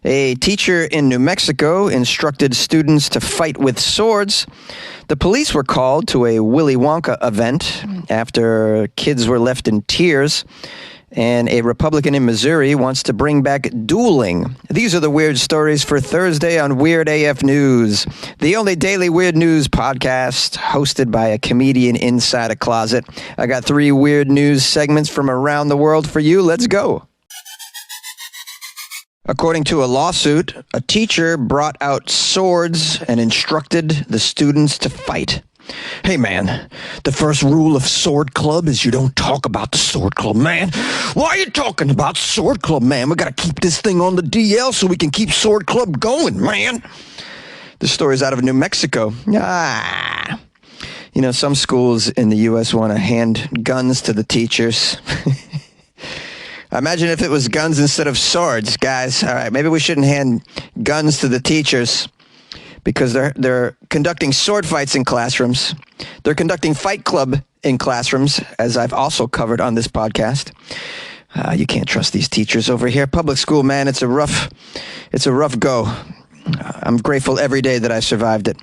A teacher in New Mexico instructed students to fight with swords. The police were called to a Willy Wonka event after kids were left in tears. And a Republican in Missouri wants to bring back dueling. These are the weird stories for Thursday on Weird AF News, the only daily weird news podcast hosted by a comedian inside a closet. I got 3 weird news segments from around the world for you. Let's go. According to a lawsuit, a teacher brought out swords and instructed the students to fight. Hey, man, the first rule of Sword Club is you don't talk about the Sword Club, man. Why are you talking about Sword Club, man? We got to keep this thing on the DL so we can keep Sword Club going, man. The story's out of New Mexico. You know, some schools in the U.S. want to hand guns to the teachers. Imagine if it was guns instead of swords, guys. All right, maybe we shouldn't hand guns to the teachers because they're conducting sword fights in classrooms. They're conducting Fight Club in classrooms, as I've also covered on this podcast. You can't trust these teachers over here. Public school, man, it's a rough go. I'm grateful every day that I survived it.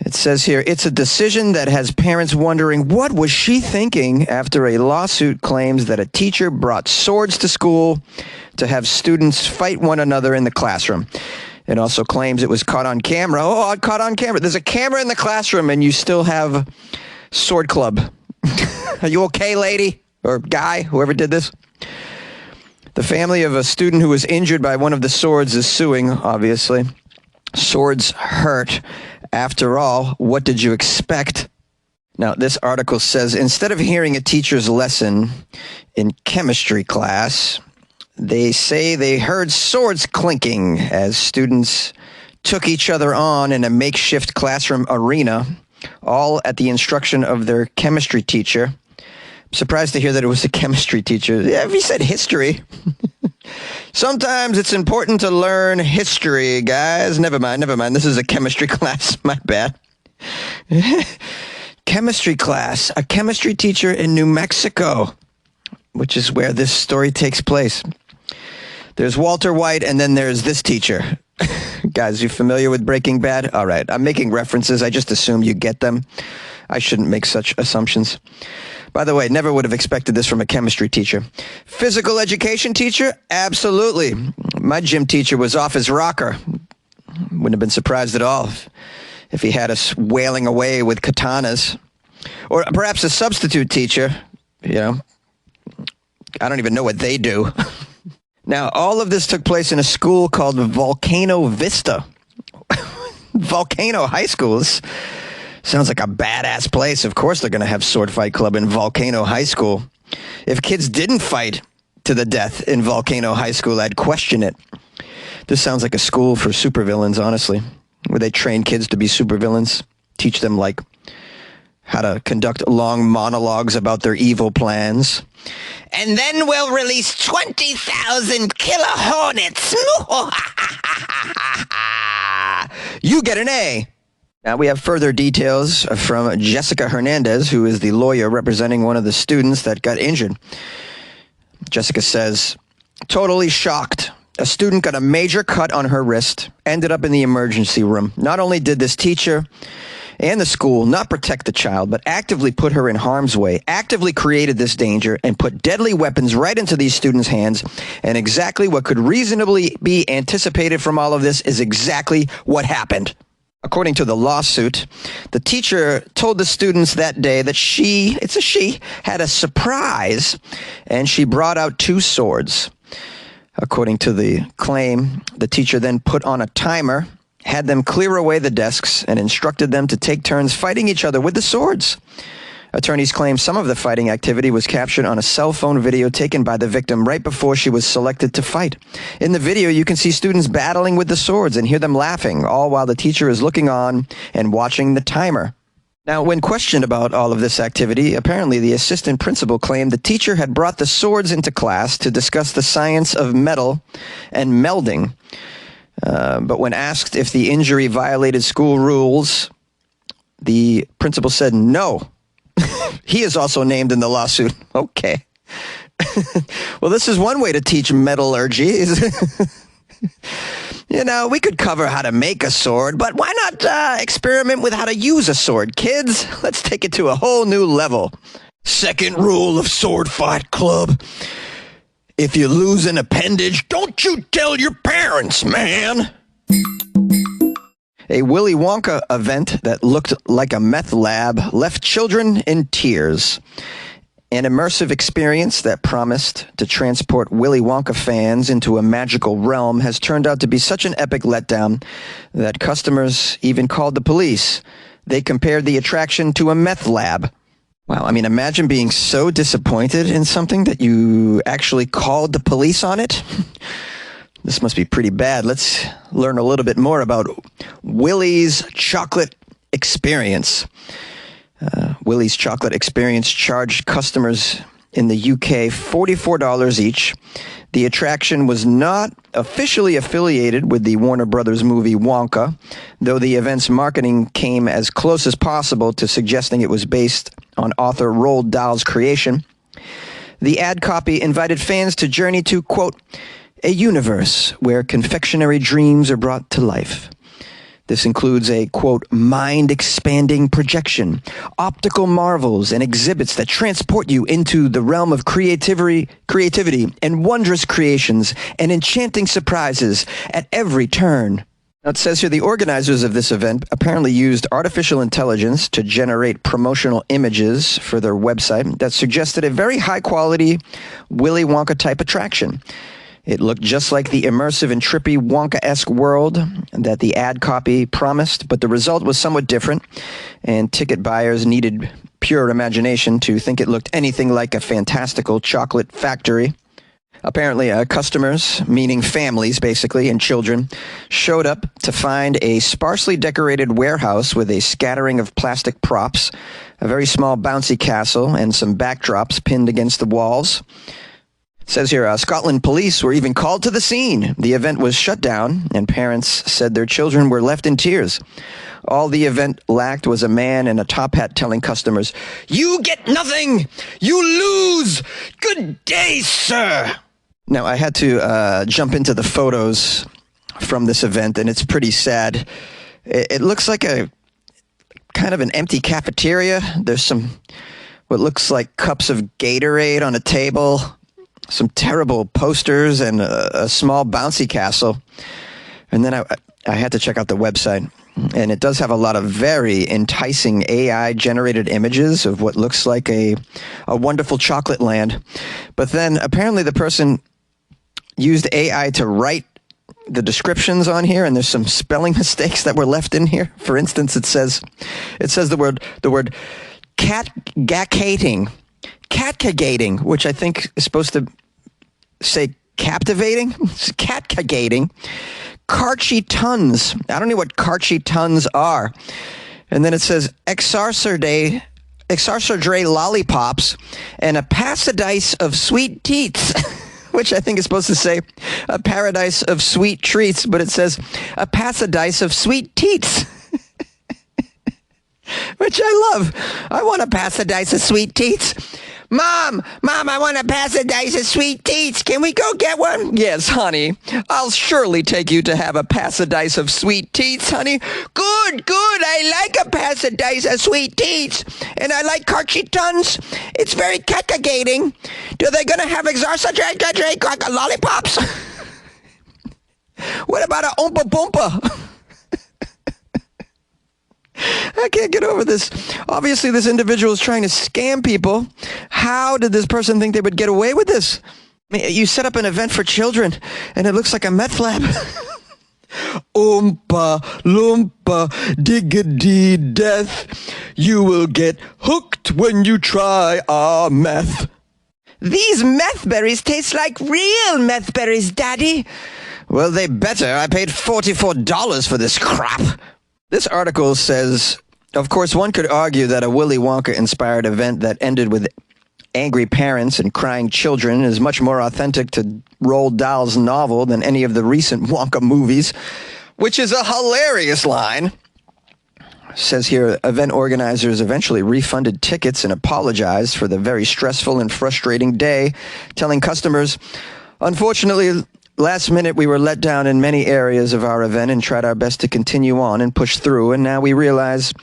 It says here, it's a decision that has parents wondering, what was she thinking after a lawsuit claims that a teacher brought swords to school to have students fight one another in the classroom. It also claims it was caught on camera. Oh, caught on camera. There's a camera in the classroom and you still have Sword Club. Are you okay, lady? Or guy, whoever did this? The family of a student who was injured by one of the swords is suing, obviously. Swords hurt. After all, what did you expect? Now, this article says, instead of hearing a teacher's lesson in chemistry class, they say they heard swords clinking as students took each other on in a makeshift classroom arena, all at the instruction of their chemistry teacher. I'm surprised to hear that it was a chemistry teacher. Yeah, if he said history. Sometimes it's important to learn history, guys. Never mind. This is a chemistry class. My bad. Chemistry class. A chemistry teacher in New Mexico, which is where this story takes place. There's Walter White, and then there's this teacher. Guys, you familiar with Breaking Bad? All right. I'm making references. I just assume you get them. I shouldn't make such assumptions. By the way, never would have expected this from a chemistry teacher. Physical education teacher? Absolutely. My gym teacher was off his rocker. Wouldn't have been surprised at all if he had us wailing away with katanas. Or perhaps a substitute teacher. You know, I don't even know what they do. Now, all of this took place in a school called Volcano Vista. Volcano High Schools. Sounds like a badass place. Of course they're going to have Sword Fight Club in Volcano High School. If kids didn't fight to the death in Volcano High School, I'd question it. This sounds like a school for supervillains, honestly, where they train kids to be supervillains, teach them, like, how to conduct long monologues about their evil plans. And then we'll release 20,000 killer hornets. You get an A. Now, we have further details from Jessica Hernandez, who is the lawyer representing one of the students that got injured. Jessica says, totally shocked. A student got a major cut on her wrist, ended up in the emergency room. Not only did this teacher and the school not protect the child, but actively put her in harm's way, actively created this danger, and put deadly weapons right into these students' hands. And exactly what could reasonably be anticipated from all of this is exactly what happened. According to the lawsuit, the teacher told the students that day that she had a surprise, and she brought out 2 swords. According to the claim, the teacher then put on a timer, had them clear away the desks, and instructed them to take turns fighting each other with the swords. Attorneys claim some of the fighting activity was captured on a cell phone video taken by the victim right before she was selected to fight. In the video, you can see students battling with the swords and hear them laughing, all while the teacher is looking on and watching the timer. Now, when questioned about all of this activity, apparently the assistant principal claimed the teacher had brought the swords into class to discuss the science of metal and melding. But when asked if the injury violated school rules, the principal said no. He is also named in the lawsuit. Okay. Well, this is one way to teach metallurgy. You know, we could cover how to make a sword, but why not experiment with how to use a sword, kids? Let's take it to a whole new level. Second rule of Sword Fight Club. If you lose an appendage, don't you tell your parents, man. A Willy Wonka event that looked like a meth lab left children in tears. An immersive experience that promised to transport Willy Wonka fans into a magical realm has turned out to be such an epic letdown that customers even called the police. They compared the attraction to a meth lab. Wow, I mean, imagine being so disappointed in something that you actually called the police on it. This must be pretty bad. Let's learn a little bit more about Willy's Chocolate Experience. Willy's Chocolate Experience charged customers in the UK $44 each. The attraction was not officially affiliated with the Warner Brothers movie Wonka, though the event's marketing came as close as possible to suggesting it was based on author Roald Dahl's creation. The ad copy invited fans to journey to, quote, a universe where confectionery dreams are brought to life. This includes a, quote, mind-expanding projection, optical marvels, and exhibits that transport you into the realm of creativity and wondrous creations and enchanting surprises at every turn. Now, it says here the organizers of this event apparently used artificial intelligence to generate promotional images for their website that suggested a very high-quality Willy Wonka-type attraction. It looked just like the immersive and trippy Wonka-esque world that the ad copy promised, but the result was somewhat different, and ticket buyers needed pure imagination to think it looked anything like a fantastical chocolate factory. Apparently, customers, meaning families basically, and children, showed up to find a sparsely decorated warehouse with a scattering of plastic props, a very small bouncy castle, and some backdrops pinned against the walls. It says here, Scotland police were even called to the scene. The event was shut down, and parents said their children were left in tears. All the event lacked was a man in a top hat telling customers, "You get nothing! You lose! Good day, sir!" Now, I had to jump into the photos from this event, and it's pretty sad. It looks like a kind of an empty cafeteria. There's some what looks like cups of Gatorade on a table, some terrible posters, and a small bouncy castle. And then I had to check out the website, and it does have a lot of very enticing AI-generated images of what looks like a wonderful chocolate land. But then apparently the person used AI to write the descriptions on here, and there's some spelling mistakes that were left in here. For instance, it says the word catcagating, which I think is supposed to say captivating. Catcagating. Karchi tons. I don't know what Karchi tons are. And then it says Exarsadre lollipops and a paradise of sweet teats, which I think is supposed to say a paradise of sweet treats, but it says a paradise of sweet teats, which I love. I want a paradise of sweet teats. Mom, I want a paradise of sweet teats. Can we go get one? Yes, honey. I'll surely take you to have a paradise of sweet teats, honey. Good. I like a paradise of sweet teats. And I like Karchi tons. It's very catcagating. Are they going to have Exarsadre lollipops? What about a Oompa Boompa? I can't get over this. Obviously, this individual is trying to scam people. How did this person think they would get away with this? I mean, you set up an event for children, and it looks like a meth lab. Oompa loompa diggity death. You will get hooked when you try our meth. These meth berries taste like real meth berries, Daddy. Well, they better. I paid $44 for this crap. This article says, of course, one could argue that a Willy Wonka-inspired event that ended with angry parents and crying children is much more authentic to Roald Dahl's novel than any of the recent Wonka movies, which is a hilarious line. It says here, event organizers eventually refunded tickets and apologized for the very stressful and frustrating day, telling customers, unfortunately, last minute we were let down in many areas of our event and tried our best to continue on and push through, and now we realize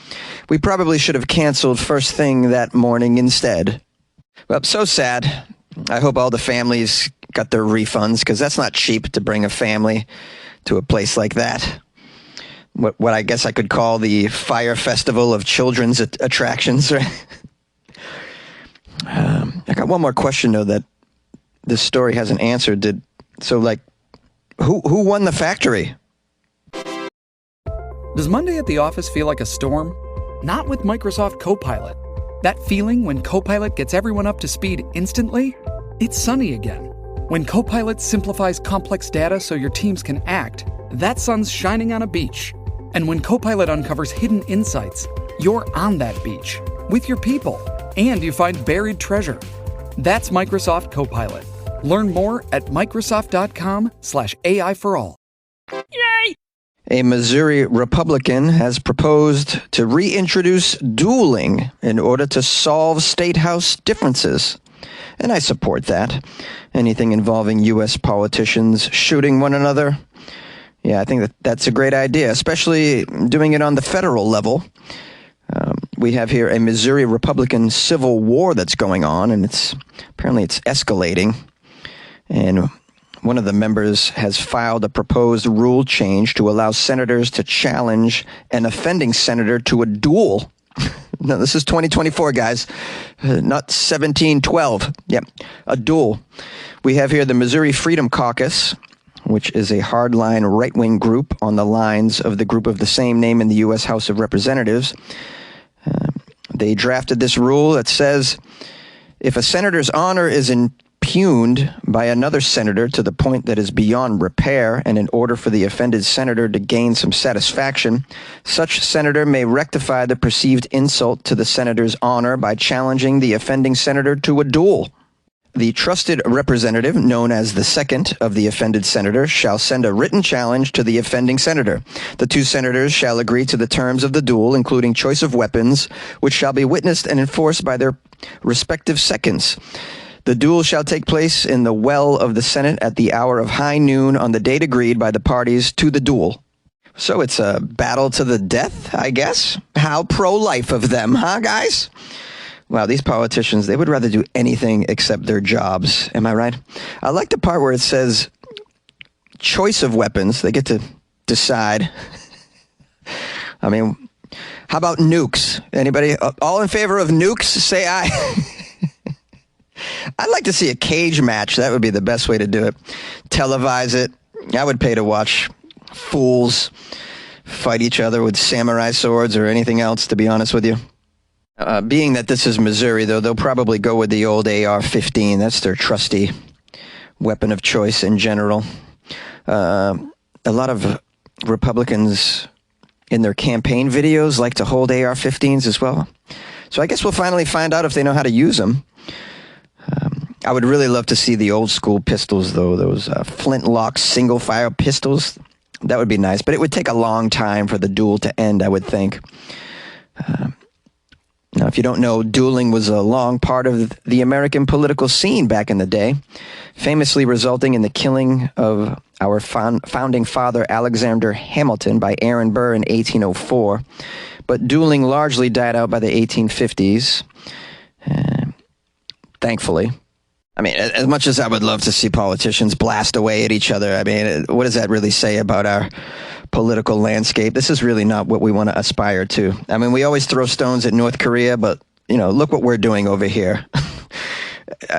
we probably should have canceled first thing that morning instead. Well, so sad. I hope all the families got their refunds, because that's not cheap to bring a family to a place like that. What I guess I could call the Fire Festival of children's attractions, right? I got one more question, though, that this story hasn't answered. Who won the factory? Does Monday at the office feel like a storm? Not with Microsoft Copilot. That feeling when Copilot gets everyone up to speed instantly? It's sunny again. When Copilot simplifies complex data so your teams can act, that sun's shining on a beach. And when Copilot uncovers hidden insights, you're on that beach with your people, and you find buried treasure. That's Microsoft Copilot. Learn more at Microsoft.com/AI for all. Yay! A Missouri Republican has proposed to reintroduce dueling in order to solve state house differences. And I support that. Anything involving U.S. politicians shooting one another. Yeah, I think that's a great idea, especially doing it on the federal level. We have here a Missouri Republican civil war that's going on, and apparently it's escalating. And one of the members has filed a proposed rule change to allow senators to challenge an offending senator to a duel. No, this is 2024, guys, not 1712. Yep, a duel. We have here the Missouri Freedom Caucus, which is a hardline right-wing group on the lines of the group of the same name in the U.S. House of Representatives. They drafted this rule that says if a senator's honor is impugned by another senator to the point that is beyond repair, and in order for the offended senator to gain some satisfaction, such senator may rectify the perceived insult to the senator's honor by challenging the offending senator to a duel. The trusted representative, known as the second of the offended senator, shall send a written challenge to the offending senator. The two senators shall agree to the terms of the duel, including choice of weapons, which shall be witnessed and enforced by their respective seconds. The duel shall take place in the well of the Senate at the hour of high noon on the date agreed by the parties to the duel. So it's a battle to the death, I guess? How pro-life of them, huh, guys? Wow, these politicians, they would rather do anything except their jobs. Am I right? I like the part where it says choice of weapons. They get to decide. I mean, how about nukes? Anybody all in favor of nukes? Say aye. I'd like to see a cage match. That would be the best way to do it. Televise it. I would pay to watch fools fight each other with samurai swords or anything else, to be honest with you. Being that this is Missouri, though, they'll probably go with the old AR-15. That's their trusty weapon of choice in general. A lot of Republicans in their campaign videos like to hold AR-15s as well. So I guess we'll finally find out if they know how to use them. I would really love to see the old school pistols, though, those flintlock single-fire pistols. That would be nice, but it would take a long time for the duel to end, I would think. Now, if you don't know, dueling was a long part of the American political scene back in the day, famously resulting in the killing of our founding father, Alexander Hamilton, by Aaron Burr in 1804. But dueling largely died out by the 1850s, thankfully. I mean, as much as I would love to see politicians blast away at each other, I mean, what does that really say about our political landscape? This is really not what we want to aspire to. I mean, we always throw stones at North Korea, but, look what we're doing over here.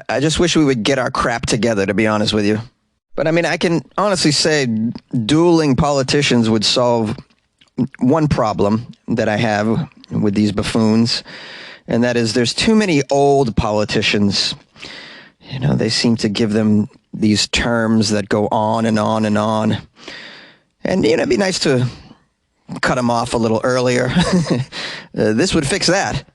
I just wish we would get our crap together, to be honest with you. But, I mean, I can honestly say dueling politicians would solve one problem that I have with these buffoons, and that is there's too many old politicians. They seem to give them these terms that go on and on and on. And, it'd be nice to cut them off a little earlier. This would fix that.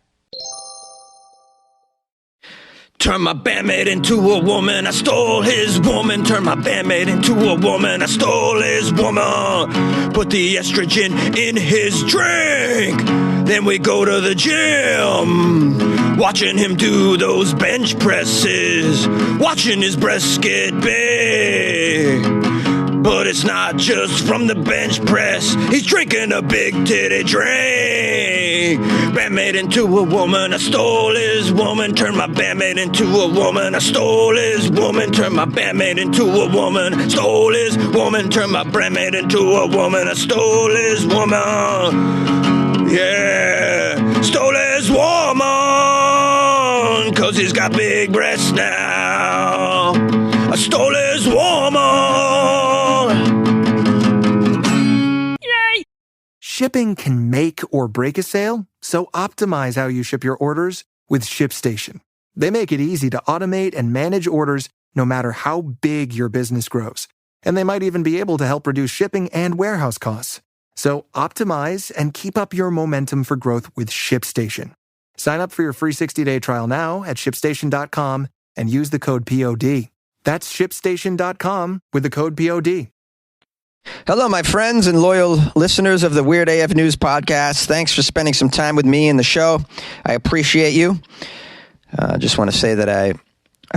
Turn my bandmate into a woman, I stole his woman. Turn my bandmate into a woman, I stole his woman. Put the estrogen in his drink. Then we go to the gym, watching him do those bench presses, watching his breasts get big. But it's not just from the bench press. He's drinking a big titty drink. Bandmate into a woman, I stole his woman. Turned my bandmate into a woman, I stole his woman. Turned my bandmate into a woman, stole his woman. Turned my bandmate into a woman, I stole his woman. Yeah, stole his woman, 'cause he's got big breasts now. I stole his woman. Yay! Shipping can make or break a sale, so optimize how you ship your orders with ShipStation. They make it easy to automate and manage orders no matter how big your business grows. And they might even be able to help reduce shipping and warehouse costs. So optimize and keep up your momentum for growth with ShipStation. Sign up for your free 60-day trial now at ShipStation.com and use the code POD. That's ShipStation.com with the code POD. Hello, my friends and loyal listeners of the Weird AF News podcast. Thanks for spending some time with me in the show. I appreciate you. I just want to say that I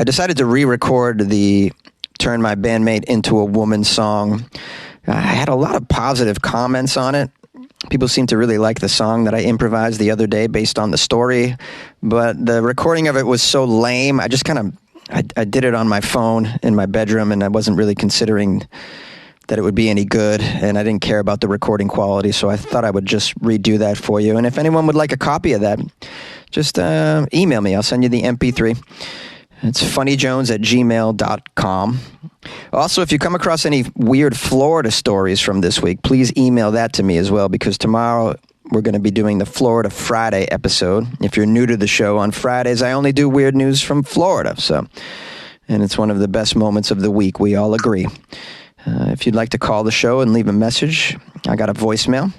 decided to re-record the Turn My Bandmate Into a Woman song. I had a lot of positive comments on it. People seem to really like the song that I improvised the other day based on the story, but the recording of it was so lame. I just I did it on my phone in my bedroom, and I wasn't really considering that it would be any good, and I didn't care about the recording quality, so I thought I would just redo that for you. And if anyone would like a copy of that, just email me. I'll send you the MP3. It's funnyjones@gmail.com. Also, if you come across any weird Florida stories from this week, please email that to me as well, because tomorrow we're going to be doing the Florida Friday episode. If you're new to the show, on Fridays I only do weird news from Florida, and it's one of the best moments of the week, we all agree. If you'd like to call the show and leave a message, I got a voicemail.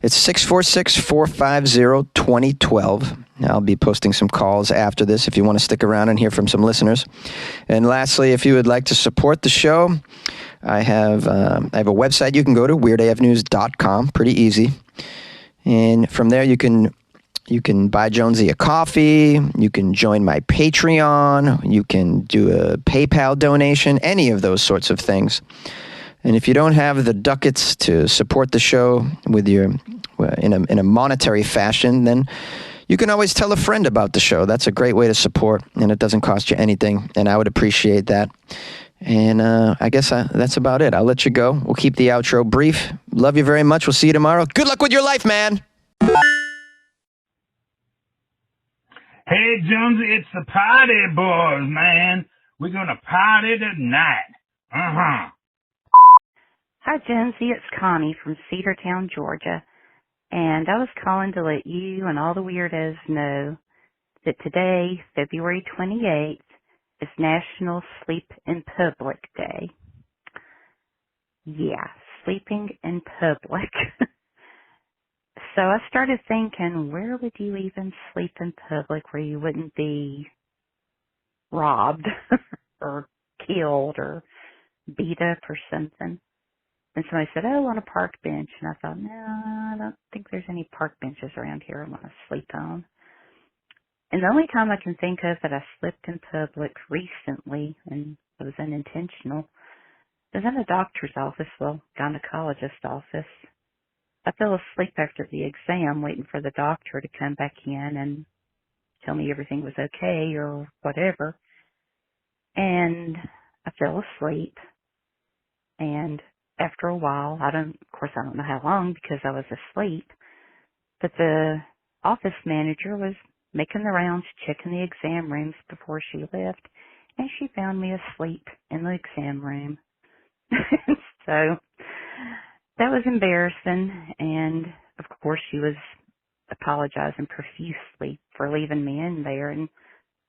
It's 646-450-2012. I'll be posting some calls after this if you want to stick around and hear from some listeners. And lastly, if you would like to support the show, I have a website you can go to, weirdafnews.com, pretty easy. And from there you can buy Jonesy a coffee, you can join my Patreon, you can do a PayPal donation, any of those sorts of things. And if you don't have the ducats to support the show with in a monetary fashion, then you can always tell a friend about the show. That's a great way to support, and it doesn't cost you anything, and I would appreciate that. And I guess that's about it. I'll let you go. We'll keep the outro brief. Love you very much. We'll see you tomorrow. Good luck with your life, man. Hey, Jonesy, it's the party boys, man. We're going to party tonight. Uh-huh. Hi, Jonesy. It's Connie from Cedartown, Georgia. And I was calling to let you and all the weirdos know that today, February 28th, is National Sleep in Public Day. Yeah, sleeping in public. So I started thinking, where would you even sleep in public where you wouldn't be robbed or killed or beat up or something? And somebody said, oh, on a park bench. And I thought, no, I don't think there's any park benches around here I want to sleep on. And the only time I can think of that I slept in public recently, and it was unintentional, was in a doctor's office, well, gynecologist office. I fell asleep after the exam waiting for the doctor to come back in and tell me everything was okay or whatever. And I fell asleep. And after a while, I don't know how long because I was asleep, but the office manager was making the rounds, checking the exam rooms before she left, and she found me asleep in the exam room. So that was embarrassing, and of course she was apologizing profusely for leaving me in there and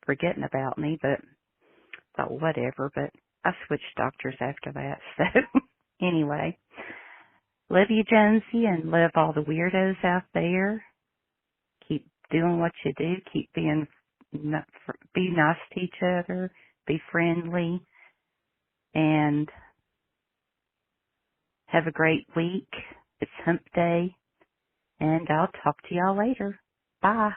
forgetting about me, but I thought whatever, but I switched doctors after that, so anyway. Love you, Jonesy, and love all the weirdos out there. Keep doing what you do. Keep be nice to each other. Be friendly. And have a great week. It's hump day. And I'll talk to y'all later. Bye.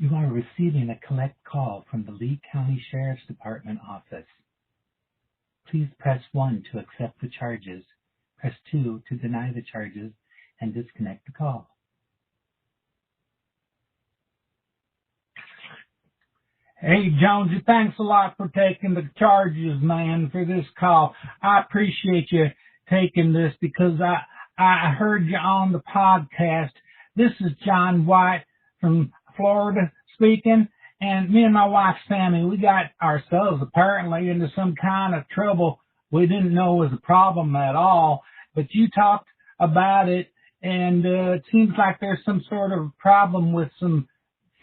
You are receiving a collect call from the Lee County Sheriff's Department office. Please press 1 to accept the charges, press 2 to deny the charges, and disconnect the call. Hey, Jonesy, thanks a lot for taking the charges, man, for this call. I appreciate you taking this because I heard you on the podcast. This is John White from Florida speaking, and me and my wife, Sammy, we got ourselves apparently into some kind of trouble we didn't know was a problem at all, but you talked about it, and it seems like there's some sort of problem with some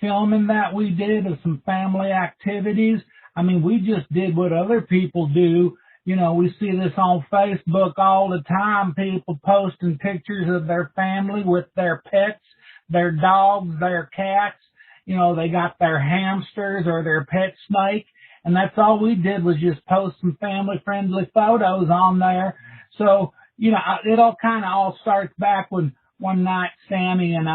filming that we did of some family activities. I mean, we just did what other people do. You know, we see this on Facebook all the time, people posting pictures of their family with their pets, their dogs, their cats. You know, they got their hamsters or their pet snake. And that's all we did was just post some family-friendly photos on there. So, you know, it all kind of all starts back when one night Sammy and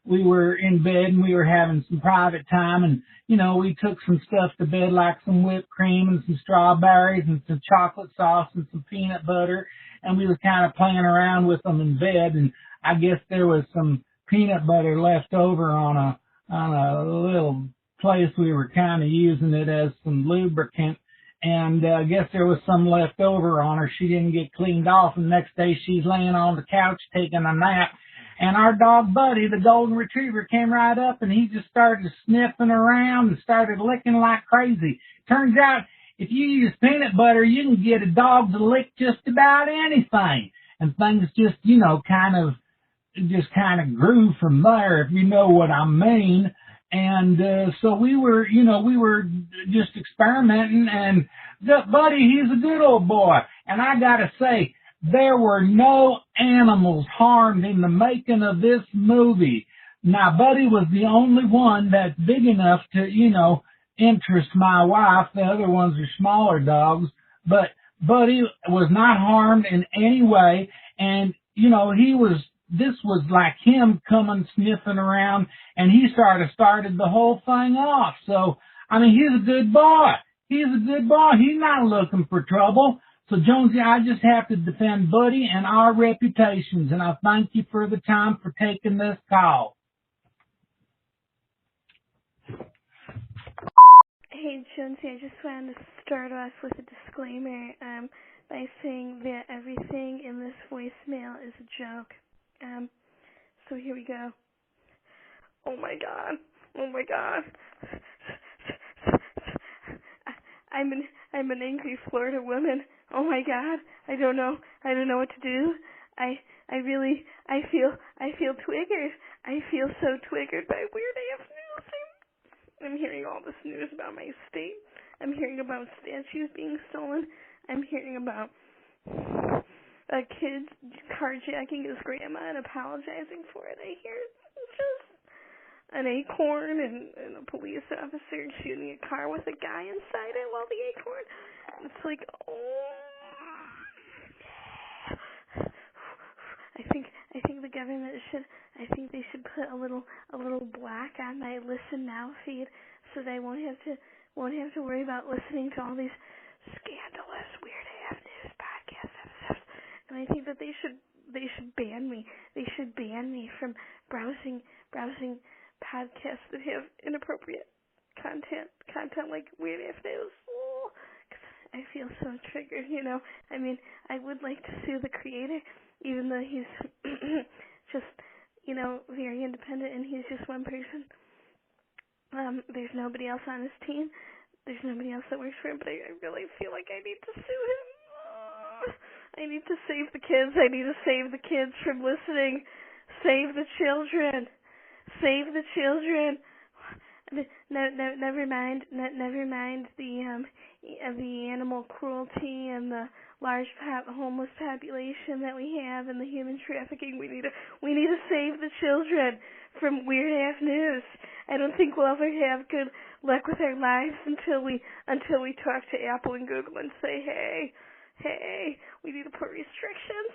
we were in bed and we were having some private time, and, you know, we took some stuff to bed like some whipped cream and some strawberries and some chocolate sauce and some peanut butter, and we were kind of playing around with them in bed, and I guess there was some peanut butter left over on a little place we were kind of using it as some lubricant, and I guess there was some left over on her. She didn't get cleaned off, and the next day she's laying on the couch taking a nap. And our dog Buddy, the golden retriever, came right up and he just started sniffing around and started licking like crazy. Turns out if you use peanut butter, you can get a dog to lick just about anything. And things just, you know, kind of grew from there, if you know what I mean. And so we were just experimenting, and Buddy, he's a good old boy. And I gotta say, there were no animals harmed in the making of this movie. Now, Buddy was the only one that's big enough to, you know, interest my wife. The other ones are smaller dogs. But Buddy was not harmed in any way. And, you know, this was like him coming sniffing around, and he started the whole thing off. So, I mean, he's a good boy. He's a good boy. He's not looking for trouble. So, Jonesy, I just have to defend Buddy and our reputations, and I thank you for the time for taking this call. Hey, Jonesy, I just wanted to start off with a disclaimer by saying that everything in this voicemail is a joke. So here we go. Oh my God. I'm an angry Florida woman. Oh my God. I don't know what to do. I feel triggered. I feel so triggered by Weird AF News. I'm hearing all this news about my state. I'm hearing about statues being stolen. I'm hearing about a kid carjacking his grandma and apologizing for it. I hear just an acorn and a police officer shooting a car with a guy inside it while the acorn. It's like, oh. I think the government they should put a little black on my Listen Now feed so that I won't have to worry about listening to all these scandalous Weird AF News podcast episodes. And I think that they should ban me. They should ban me from browsing podcasts that have inappropriate content like Weird AF News. Oh, 'cause I feel so triggered, you know. I mean, I would like to sue the creator, even though he's just, you know, very independent and he's just one person. There's nobody else on his team. There's nobody else that works for him, but I really feel like I need to sue him. I need to save the kids. I need to save the kids from listening. Save the children. Save the children. No, never mind the animal cruelty and the large homeless population that we have and the human trafficking. We need to save the children from Weird AF News. I don't think we'll ever have good luck with our lives until we talk to Apple and Google and say, hey, we need to put restrictions